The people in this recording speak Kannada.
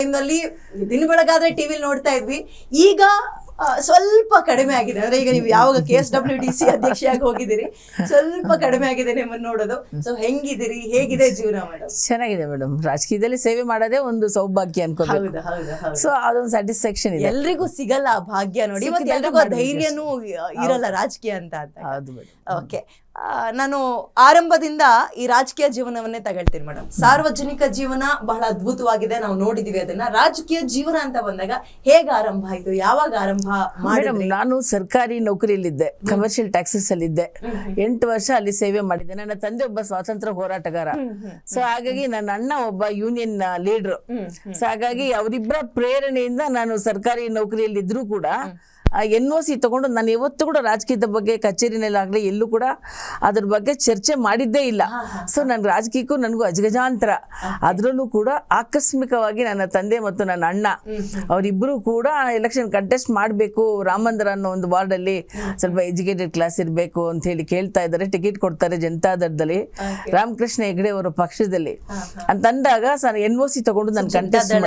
ದಿನದಲ್ಲಿ ದಿನ ಬೆಳಗಾದ್ರೆ ಟಿವಿಲಿ ನೋಡ್ತಾ ಇದ್ವಿ. ಈಗ ಸ್ವಲ್ಪ ಕಡಿಮೆ ಆಗಿದೆ. ಅಂದ್ರೆ ಈಗ ನೀವು ಯಾವಾಗ KSWDC ಅಧ್ಯಕ್ಷೆಯಾಗಿ ಹೋಗಿದ್ದೀರಿ, ಸ್ವಲ್ಪ ಕಡಿಮೆ ಆಗಿದೆ ನಿಮ್ಮನ್ನು ನೋಡೋದು. ಸೊ ಹೆಂಗಿದ್ದೀರಿ, ಹೇಗಿದೆ ಜೀವನ ಮೇಡಮ್? ಚೆನ್ನಾಗಿದೆ ಮೇಡಮ್. ರಾಜಕೀಯದಲ್ಲಿ ಸೇವೆ ಮಾಡೋದೇ ಒಂದು ಸೌಭಾಗ್ಯ ಅನ್ಕೋಬೇಕು. ಹೌದು ಹೌದು ಹೌದು. ಸೊ ಅದೊಂದು ಸ್ಯಾಟಿಸ್ಫ್ಯಾಕ್ಷನ್ ಇದೆ. ಎಲ್ರಿಗೂ ಸಿಗಲ್ಲ ಆ ಭಾಗ್ಯ ನೋಡಿ, ಮತ್ತೆ ಸಿಕ್ಕಿದಾಗ ಎಲ್ರಿಗೂ ಮಾಡ್ಬೇಕು ಧೈರ್ಯನೂ ಇರಲ್ಲ ರಾಜಕೀಯ ಅಂತ. ಹೌದು ಮೇಡಮ್. ಓಕೆ, ನಾನು ಆರಂಭದಿಂದ ಈ ರಾಜಕೀಯ ಜೀವನವನ್ನೇ ತಗೊಳ್ತೀನಿ ಮೇಡಮ್. ಸಾರ್ವಜನಿಕ ಜೀವನ ಬಹಳ ಅದ್ಭುತವಾಗಿದೆ, ನಾವು ನೋಡಿದೀವಿ ಅದನ್ನ. ರಾಜಕೀಯ ಜೀವನ ಅಂತ ಬಂದಾಗ ಹೇಗೆ ಆರಂಭ ಆಯ್ತು, ಯಾವಾಗ ಆರಂಭ ಮೇಡಮ್? ನಾನು ಸರ್ಕಾರಿ ನೌಕರಿಯಲ್ಲಿದ್ದೆ, ಕಮರ್ಷಿಯಲ್ ಟ್ಯಾಕ್ಸಸ್ ಅಲ್ಲಿ ಇದ್ದೆ. 8 ವರ್ಷ ಅಲ್ಲಿ ಸೇವೆ ಮಾಡಿದ್ದೆ. ನನ್ನ ತಂದೆ ಒಬ್ಬ ಸ್ವಾತಂತ್ರ್ಯ ಹೋರಾಟಗಾರ. ಸೊ ಹಾಗಾಗಿ ನನ್ನ ಅಣ್ಣ ಒಬ್ಬ ಯೂನಿಯನ್ ಲೀಡರ್. ಸೊ ಹಾಗಾಗಿ ಅವರಿಬ್ಬರ ಪ್ರೇರಣೆಯಿಂದ ನಾನು ಸರ್ಕಾರಿ ನೌಕರಿಯಲ್ಲಿ ಇದ್ರೂ ಕೂಡ NOC ತಗೊಂಡು ನಾನು ಯಾವತ್ತೂ ಕೂಡ ರಾಜಕೀಯದ ಬಗ್ಗೆ ಕಚೇರಿನಲ್ಲಾಗಲಿ ಎಲ್ಲೂ ಕೂಡ ಅದ್ರ ಬಗ್ಗೆ ಚರ್ಚೆ ಮಾಡಿದ್ದೇ ಇಲ್ಲ. ಸೊ ನನ್ನ ರಾಜಕೀಯಕ್ಕೂ ನನಗೂ ಅಜಗಜಾಂತರ. ಅದರಲ್ಲೂ ಕೂಡ ಆಕಸ್ಮಿಕವಾಗಿ ನನ್ನ ತಂದೆ ಮತ್ತು ನನ್ನ ಅಣ್ಣ ಅವರಿಬ್ಬರು ಕೂಡ ಎಲೆಕ್ಷನ್ ಕಂಟೆಸ್ಟ್ ಮಾಡಬೇಕು, ರಾಮಂದ್ರ ಅನ್ನೋ ಒಂದು ವಾರ್ಡಲ್ಲಿ ಸ್ವಲ್ಪ ಎಜುಕೇಟೆಡ್ ಕ್ಲಾಸ್ ಇರಬೇಕು ಅಂತ ಹೇಳಿ ಕೇಳ್ತಾ ಇದ್ದಾರೆ. ಟಿಕೆಟ್ ಕೊಡ್ತಾರೆ ಜನತಾದಳದಲ್ಲಿ, ರಾಮಕೃಷ್ಣ ಹೆಗಡೆ ಅವರ ಪಕ್ಷದಲ್ಲಿ ಅಂತಂದಾಗ NOC ತಗೊಂಡು ನಾನು ಕಂಟೆಸ್ಟ್